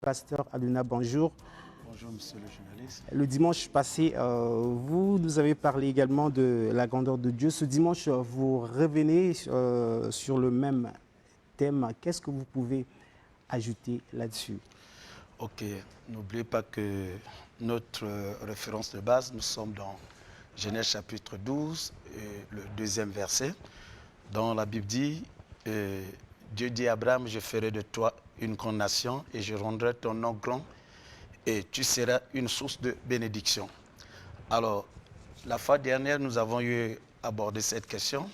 Pasteur Aluna, bonjour. Bonjour, monsieur le journaliste. Le dimanche passé, vous nous avez parlé également de la grandeur de Dieu. Ce dimanche, vous revenez sur le même thème. Qu'est-ce que vous pouvez ajouter là-dessus? Ok, n'oubliez pas que notre référence de base, nous sommes dans Genèse chapitre 12, le deuxième verset, dont la Bible dit, Dieu dit à Abraham, je ferai de toi une grande nation et je rendrai ton nom grand et tu seras une source de bénédiction. Alors, la fois dernière, nous avons eu abordé cette question.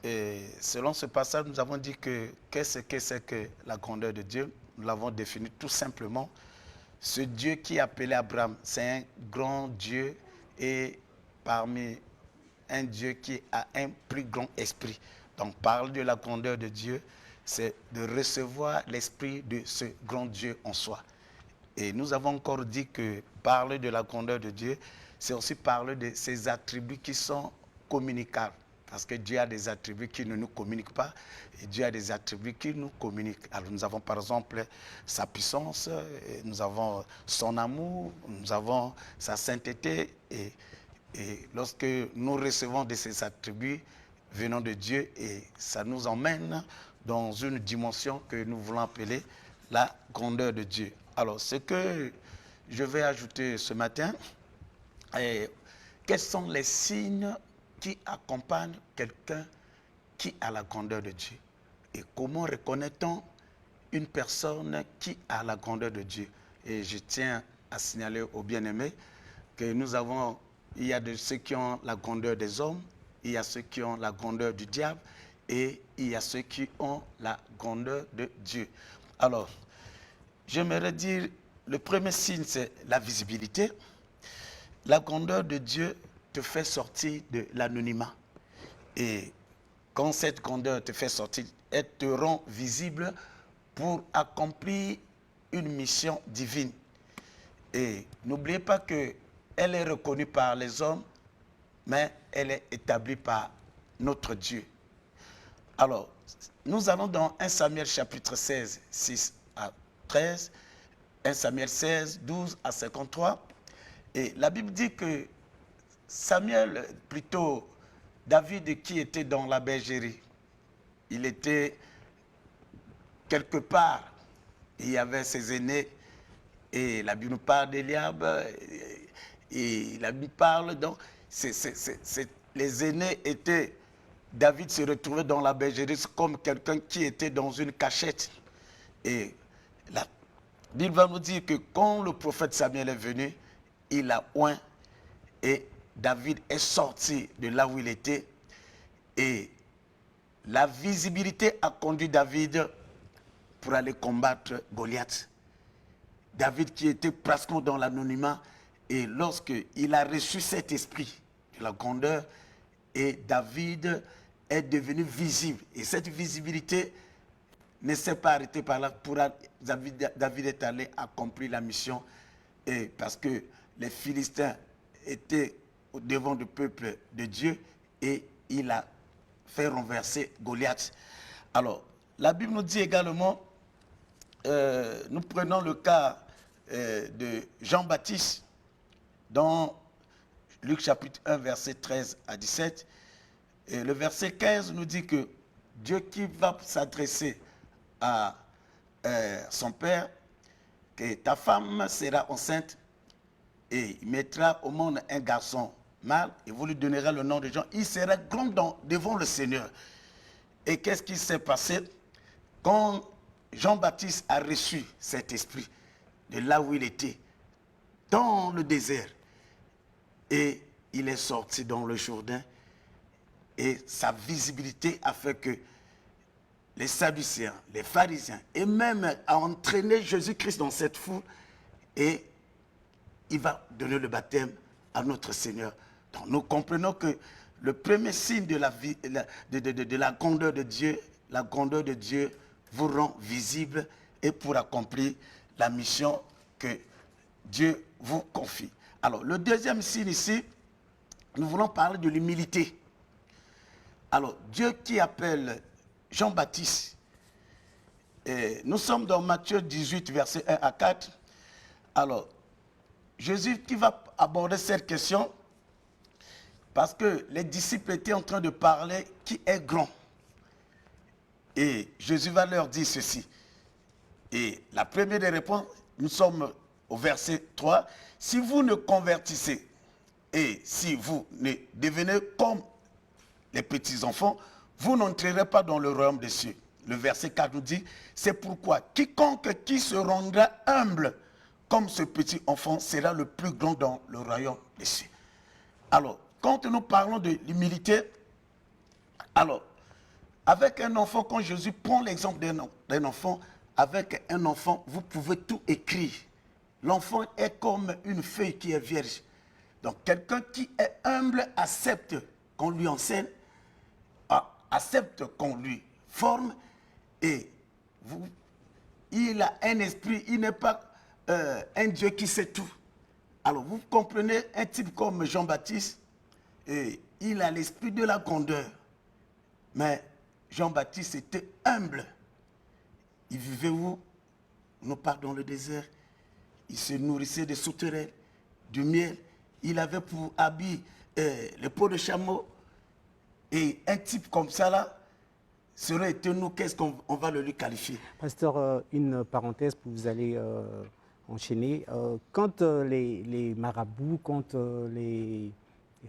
Et selon ce passage, nous avons dit que qu'est-ce que c'est que la grandeur de Dieu? Nous l'avons défini tout simplement. Ce Dieu qui appelait Abraham, c'est un grand Dieu et parmi un Dieu qui a un plus grand esprit. Donc parler de la grandeur de Dieu, c'est de recevoir l'esprit de ce grand Dieu en soi. Et nous avons encore dit que parler de la grandeur de Dieu, c'est aussi parler de ses attributs qui sont communicables. Parce que Dieu a des attributs qui ne nous communiquent pas et Dieu a des attributs qui nous communiquent. Alors nous avons par exemple sa puissance, nous avons son amour, nous avons sa sainteté et lorsque nous recevons de ces attributs venant de Dieu, et ça nous emmène dans une dimension que nous voulons appeler la grandeur de Dieu. Alors ce que je vais ajouter ce matin, quels sont les signes qui accompagne quelqu'un qui a la grandeur de Dieu? Et comment reconnaît-on une personne qui a la grandeur de Dieu? Et je tiens à signaler aux bien-aimés que il y a de ceux qui ont la grandeur des hommes, il y a ceux qui ont la grandeur du diable et il y a ceux qui ont la grandeur de Dieu. Alors, j'aimerais dire, le premier signe, c'est la visibilité. La grandeur de Dieu te fait sortir de l'anonymat. Et quand cette grandeur te fait sortir, elle te rend visible pour accomplir une mission divine. Et n'oubliez pas qu'elle est reconnue par les hommes, mais elle est établie par notre Dieu. Alors, nous allons dans 1 Samuel chapitre 16, 6 à 13, 1 Samuel 16, 12 à 53. Et la Bible dit que Samuel, plutôt David qui était dans la bergerie, il était quelque part, il y avait ses aînés, et la Bible nous parle d'Eliab, et la Bible parle, donc, les aînés étaient, David se retrouvait dans la bergerie comme quelqu'un qui était dans une cachette. Et la Bible va nous dire que quand le prophète Samuel est venu, il a oint et David est sorti de là où il était et la visibilité a conduit David pour aller combattre Goliath. David qui était presque dans l'anonymat et lorsqu'il a reçu cet esprit de la grandeur et David est devenu visible. Et cette visibilité ne s'est pas arrêtée par là. David est allé accomplir la mission et parce que les Philistins étaient au devant du peuple de Dieu et il a fait renverser Goliath. Alors, la Bible nous dit également, nous prenons le cas de Jean-Baptiste dans Luc chapitre 1, verset 13 à 17. Et le verset 15 nous dit que Dieu qui va s'adresser à son père, que ta femme sera enceinte et il mettra au monde un garçon mâle et vous lui donnerez le nom de Jean. Il sera grand devant le Seigneur. Et qu'est-ce qui s'est passé? Quand Jean-Baptiste a reçu cet esprit de là où il était, dans le désert, et il est sorti dans le Jourdain, et sa visibilité a fait que les Sadducéens, les pharisiens, et même a entraîné Jésus-Christ dans cette foule, et il va donner le baptême à notre Seigneur. Donc nous comprenons que le premier signe de la grandeur de Dieu, la grandeur de Dieu vous rend visible et pour accomplir la mission que Dieu vous confie. Alors le deuxième signe ici, nous voulons parler de l'humilité. Alors Dieu qui appelle Jean-Baptiste Et nous sommes dans Matthieu 18, versets 1 à 4. Alors, Jésus qui va aborder cette question, parce que les disciples étaient en train de parler qui est grand. Et Jésus va leur dire ceci. Et la première des réponses, nous sommes au verset 3. Si vous ne convertissez et si vous ne devenez comme les petits-enfants, vous n'entrerez pas dans le royaume des cieux. Le verset 4 nous dit, c'est pourquoi quiconque qui se rendra humble comme ce petit enfant sera le plus grand dans le royaume des cieux. Alors, quand nous parlons de l'humilité, alors, avec un enfant, quand Jésus prend l'exemple d'un enfant, avec un enfant, vous pouvez tout écrire. L'enfant est comme une feuille qui est vierge. Donc, quelqu'un qui est humble accepte qu'on lui enseigne, accepte qu'on lui forme, et il a un esprit, il n'est pas un Dieu qui sait tout. Alors, vous comprenez, un type comme Jean-Baptiste, il a l'esprit de la grandeur. Mais Jean-Baptiste était humble. Il vivait où? Non pas dans le désert. Il se nourrissait des sauterelles, du miel. Il avait pour habit les peaux de chameau. Et un type comme ça, là, serait été nous, qu'est-ce qu'on va le lui qualifier? Pasteur, une parenthèse pour vous aller enchaîner. Quand les marabouts, quand les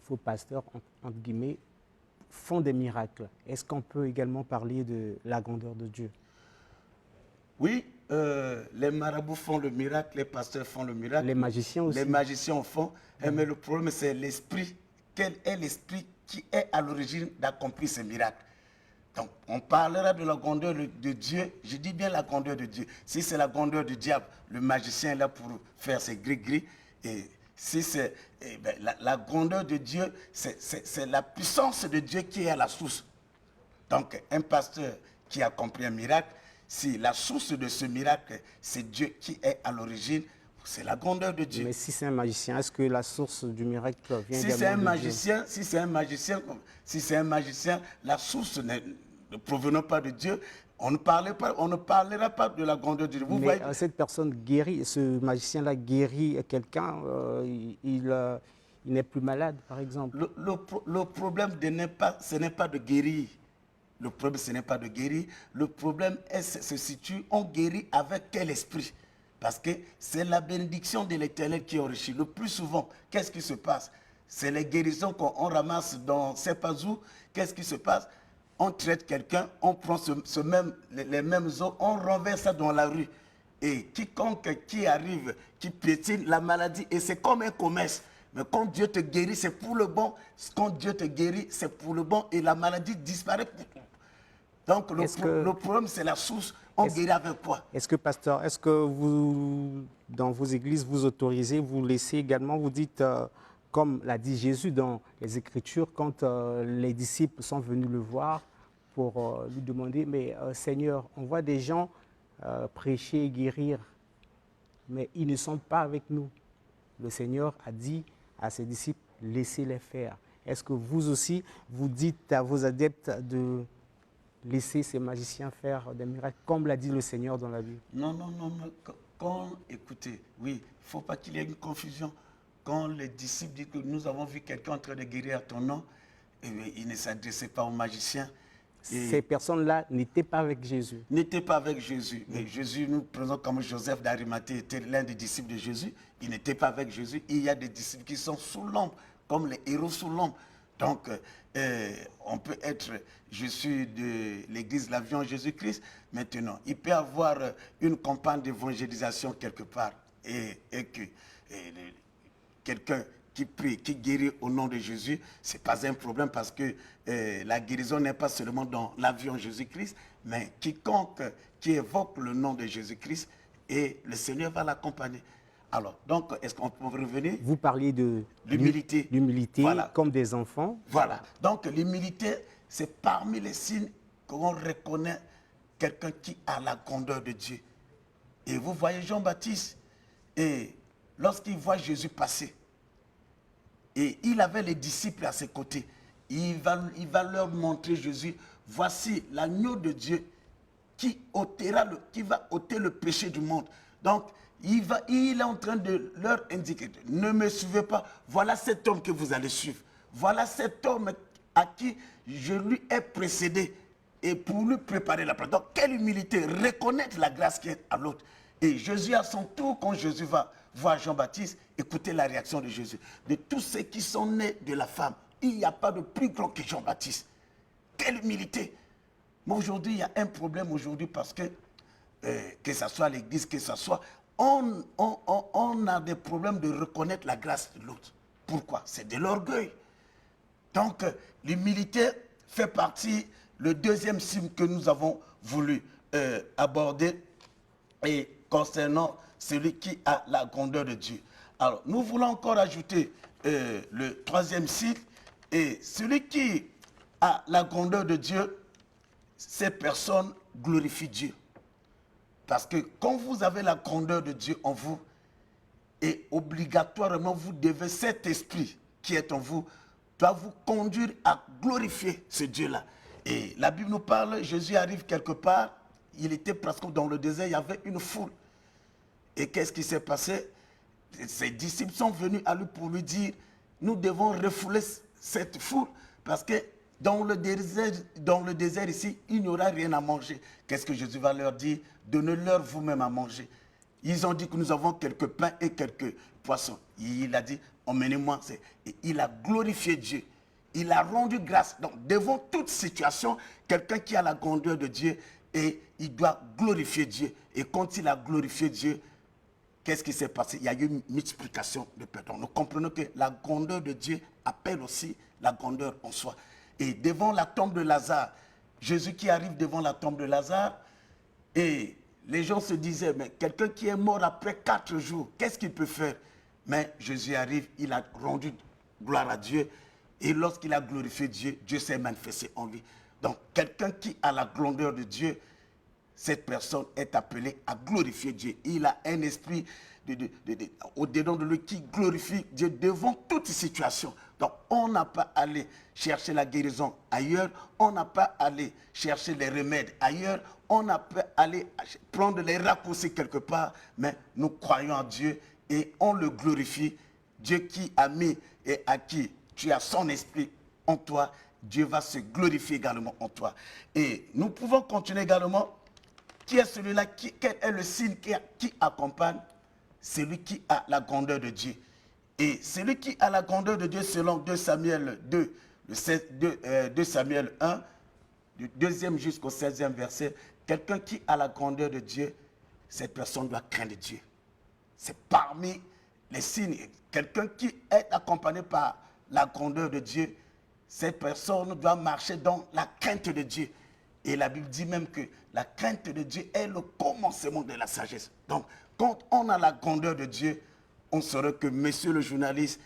faux pasteurs, entre guillemets, font des miracles, est-ce qu'on peut également parler de la grandeur de Dieu? Oui, les marabouts font le miracle, les pasteurs font le miracle. Les magiciens aussi. Les magiciens font. Mais le problème, c'est l'esprit. Quel est l'esprit qui est à l'origine d'accomplir ces miracles? Donc, on parlera de la grandeur de Dieu. Je dis bien la grandeur de Dieu. Si c'est la grandeur du diable, le magicien est là pour faire ses gris-gris. Et si c'est la grandeur de Dieu, c'est la puissance de Dieu qui est à la source. Donc, un pasteur qui accomplit un miracle, si la source de ce miracle, c'est Dieu qui est à l'origine, c'est la grandeur de Dieu. Mais si c'est un magicien, est-ce que la source du miracle vient Si également c'est un de magicien, Dieu? si c'est un magicien, la source ne provenant pas de Dieu, on ne parlera pas de la grandeur de Dieu. Vous Mais voyez, cette personne guérit, ce magicien-là guérit quelqu'un, il n'est plus malade, par exemple. le problème ce n'est pas de guérir. Le problème, ce n'est pas de guérir. Le problème se situe, on guérit avec quel esprit? Parce que c'est la bénédiction de l'Éternel qui enrichit. Le plus souvent, qu'est-ce qui se passe? C'est les guérisons qu'on ramasse dans ces pas où. Qu'est-ce qui se passe? On traite quelqu'un, on prend les mêmes eaux, on renverse ça dans la rue. Et quiconque qui arrive, qui piétine la maladie, et c'est comme un commerce. Mais quand Dieu te guérit, c'est pour le bon. Quand Dieu te guérit, c'est pour le bon. Et la maladie disparaît. Donc le problème, c'est la source. On guérit avec quoi? Est-ce que, pasteur, est-ce que vous, dans vos églises, vous autorisez, vous laissez également, vous dites, comme l'a dit Jésus dans les Écritures, quand les disciples sont venus le voir pour lui demander, mais Seigneur, on voit des gens prêcher et guérir, mais ils ne sont pas avec nous. Le Seigneur a dit à ses disciples, laissez-les faire. Est-ce que vous aussi, vous dites à vos adeptes de laisser ces magiciens faire des miracles, comme l'a dit le Seigneur dans la Bible? Non. Écoutez, oui, il ne faut pas qu'il y ait une confusion. Quand les disciples disent que nous avons vu quelqu'un en train de guérir à ton nom, il ne s'adressait pas aux magiciens. Ces personnes-là n'étaient pas avec Jésus. N'étaient pas avec Jésus. Mais Jésus, nous prenons comme Joseph d'Arimathée était l'un des disciples de Jésus. Il n'était pas avec Jésus. Il y a des disciples qui sont sous l'ombre, comme les héros sous l'ombre. Donc, on peut être, je suis de l'église L'Avion Jésus-Christ, maintenant. Il peut y avoir une campagne d'évangélisation quelque part et que quelqu'un qui prie, qui guérit au nom de Jésus, ce n'est pas un problème parce que la guérison n'est pas seulement dans L'Avion Jésus-Christ, mais quiconque qui évoque le nom de Jésus-Christ, et le Seigneur va l'accompagner. Alors, donc, est-ce qu'on peut revenir? Vous parliez de l'humilité. L'humilité, Voilà. comme des enfants. Voilà. Donc, l'humilité, c'est parmi les signes qu'on reconnaît quelqu'un qui a la grandeur de Dieu. Et vous voyez Jean-Baptiste, et lorsqu'il voit Jésus passer, et il avait les disciples à ses côtés, il va leur montrer Jésus, voici l'agneau de Dieu qui va ôter le péché du monde. Donc, il est en train de leur indiquer, ne me suivez pas, voilà cet homme que vous allez suivre. Voilà cet homme à qui je lui ai précédé et pour lui préparer la place. Donc, quelle humilité, reconnaître la grâce qui est à l'autre. Et Jésus, à son tour, quand Jésus va voir Jean-Baptiste, écoutez la réaction de Jésus. De tous ceux qui sont nés de la femme, il n'y a pas de plus grand que Jean-Baptiste. Quelle humilité. Mais aujourd'hui, il y a un problème aujourd'hui parce que ce soit l'église, que ce soit, on a des problèmes de reconnaître la grâce de l'autre. Pourquoi? C'est de l'orgueil. Donc, l'humilité fait partie, le deuxième signe que nous avons voulu aborder, et concernant celui qui a la grandeur de Dieu. Alors, nous voulons encore ajouter le troisième signe, et celui qui a la grandeur de Dieu, cette personne glorifie Dieu. Parce que quand vous avez la grandeur de Dieu en vous, et obligatoirement vous devez, cet esprit qui est en vous, doit vous conduire à glorifier ce Dieu-là. Et la Bible nous parle, Jésus arrive quelque part, il était presque dans le désert, il y avait une foule. Et qu'est-ce qui s'est passé? Ses disciples sont venus à lui pour lui dire, nous devons refouler cette foule, parce que dans le désert ici, il n'y aura rien à manger. Qu'est-ce que Jésus va leur dire? Donnez-leur vous-même à manger. Ils ont dit que nous avons quelques pains et quelques poissons. Il a dit, emmenez-moi. Et il a glorifié Dieu. Il a rendu grâce. Donc, devant toute situation, quelqu'un qui a la grandeur de Dieu, et il doit glorifier Dieu. Et quand il a glorifié Dieu, qu'est-ce qui s'est passé? Il y a eu une multiplication de pardon. Nous comprenons que la grandeur de Dieu appelle aussi la grandeur en soi. Et devant la tombe de Lazare, Jésus qui arrive devant la tombe de Lazare, et les gens se disaient, mais quelqu'un qui est mort après 4 jours, qu'est-ce qu'il peut faire? Mais Jésus arrive, il a rendu gloire à Dieu, et lorsqu'il a glorifié Dieu, Dieu s'est manifesté en lui. Donc, quelqu'un qui a la grandeur de Dieu, cette personne est appelée à glorifier Dieu. Il a un esprit au-dedans de lui qui glorifie Dieu devant toute situation. Donc, on n'a pas à aller chercher la guérison ailleurs, on n'a pas à aller chercher les remèdes ailleurs, on n'a pas à aller prendre les raccourcis quelque part, mais nous croyons en Dieu et on le glorifie. Dieu qui a mis et à qui tu as son esprit en toi, Dieu va se glorifier également en toi. Et nous pouvons continuer également. Qui est celui-là? Quel est le signe qui accompagne celui qui a la grandeur de Dieu? Et celui qui a la grandeur de Dieu, selon 2 Samuel 2, 2 Samuel 1, du 2e jusqu'au 16e verset, quelqu'un qui a la grandeur de Dieu, cette personne doit craindre Dieu. C'est parmi les signes. Quelqu'un qui est accompagné par la grandeur de Dieu, cette personne doit marcher dans la crainte de Dieu. Et la Bible dit même que la crainte de Dieu est le commencement de la sagesse. Donc, quand on a la grandeur de Dieu, on saura que monsieur le journaliste,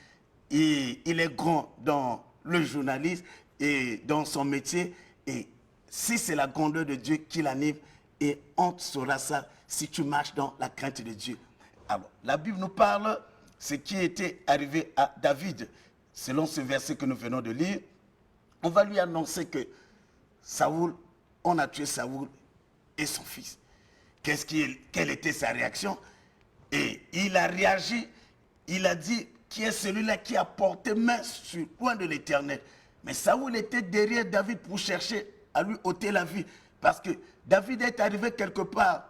il est grand dans le journalisme et dans son métier. Et si c'est la grandeur de Dieu qui l'anime, et on saura ça si tu marches dans la crainte de Dieu. Alors, la Bible nous parle ce qui était arrivé à David. Selon ce verset que nous venons de lire, on va lui annoncer que Saoul, on a tué Saoul et son fils. Quelle était sa réaction? Et il a réagi, il a dit, qui est celui-là qui a porté main sur le coin de l'Éternel? Mais Saoul était derrière David pour chercher à lui ôter la vie. Parce que David est arrivé quelque part.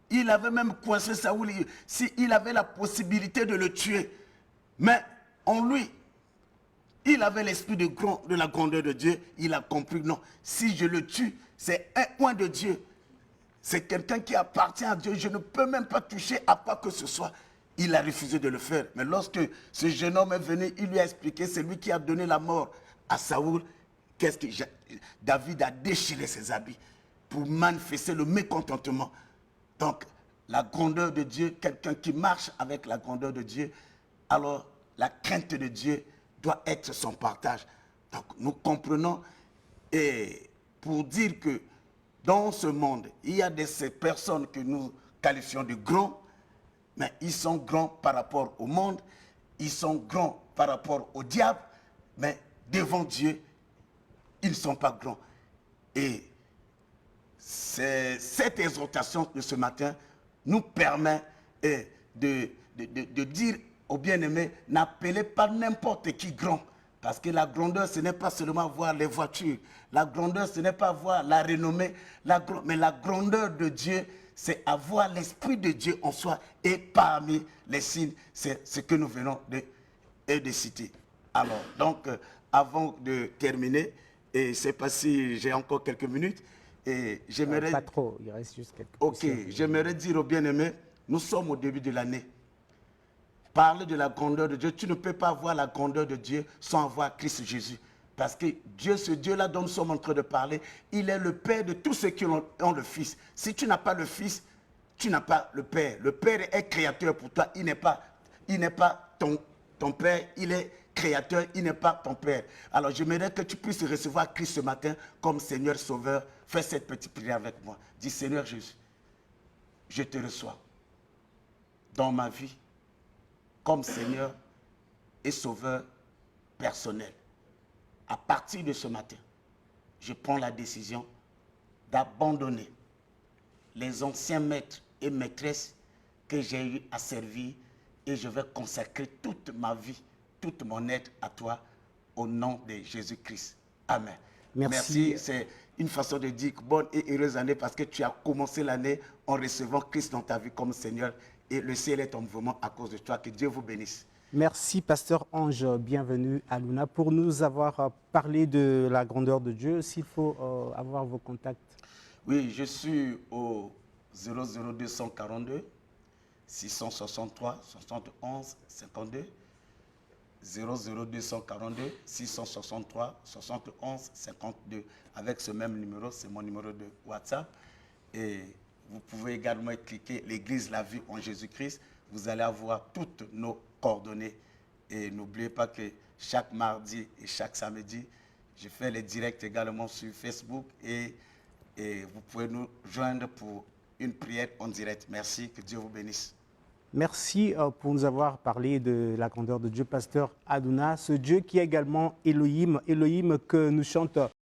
Il avait même coincé Saoul, s'il avait la possibilité de le tuer. Mais en lui, il avait l'esprit de la grandeur de Dieu. Il a compris, non, si je le tue, c'est un coin de Dieu. C'est quelqu'un qui appartient à Dieu. Je ne peux même pas toucher à quoi que ce soit. Il a refusé de le faire. Mais lorsque ce jeune homme est venu, il lui a expliqué, c'est lui qui a donné la mort à Saoul. David a déchiré ses habits pour manifester le mécontentement. Donc, la grandeur de Dieu, quelqu'un qui marche avec la grandeur de Dieu, alors la crainte de Dieu doit être son partage. Donc, nous comprenons, et pour dire que dans ce monde, il y a ces personnes que nous qualifions de grands, mais ils sont grands par rapport au monde, ils sont grands par rapport au diable, mais devant Dieu, ils ne sont pas grands. Et cette exhortation de ce matin nous permet de dire aux bien-aimés, n'appelez pas n'importe qui grand. Parce que la grandeur, ce n'est pas seulement voir les voitures. La grandeur, ce n'est pas voir la renommée. Mais la grandeur de Dieu, c'est avoir l'Esprit de Dieu en soi. Et parmi les signes, c'est ce que nous venons de citer. Alors, donc, avant de terminer, et je ne sais pas si j'ai encore quelques minutes, et j'aimerais... Pas trop, il reste juste quelques Ok, j'aimerais dire aux bien-aimés, nous sommes au début de l'année. Parler de la grandeur de Dieu, tu ne peux pas voir la grandeur de Dieu sans avoir Christ Jésus. Parce que Dieu, ce Dieu-là dont nous sommes en train de parler, il est le Père de tous ceux qui ont le Fils. Si tu n'as pas le Fils, tu n'as pas le Père. Le Père est créateur pour toi, il n'est pas ton Père, il est créateur, il n'est pas ton Père. Alors j'aimerais que tu puisses recevoir Christ ce matin comme Seigneur Sauveur. Fais cette petite prière avec moi. Dis Seigneur Jésus, je te reçois dans ma vie comme Seigneur et Sauveur personnel. À partir de ce matin, je prends la décision d'abandonner les anciens maîtres et maîtresses que j'ai eu à servir et je vais consacrer toute ma vie, toute mon être à toi au nom de Jésus-Christ. Amen. Merci. C'est une façon de dire bonne et heureuse année parce que tu as commencé l'année en recevant Christ dans ta vie comme Seigneur. Et le ciel est en mouvement à cause de toi. Que Dieu vous bénisse. Merci, Pasteur Ange. Bienvenue à Luna. Pour nous avoir parlé de la grandeur de Dieu, s'il faut avoir vos contacts. Oui, je suis au 00242 663 71 52. 00242 663 71 52. Avec ce même numéro, c'est mon numéro de WhatsApp. Et vous pouvez également cliquer l'Église La Vie en Jésus-Christ. Vous allez avoir toutes nos coordonnées. Et n'oubliez pas que chaque mardi et chaque samedi, je fais les directs également sur Facebook. Et vous pouvez nous joindre pour une prière en direct. Merci, que Dieu vous bénisse. Merci pour nous avoir parlé de la grandeur de Dieu, Pasteur Aduna, ce Dieu qui est également Elohim, Elohim que nous chante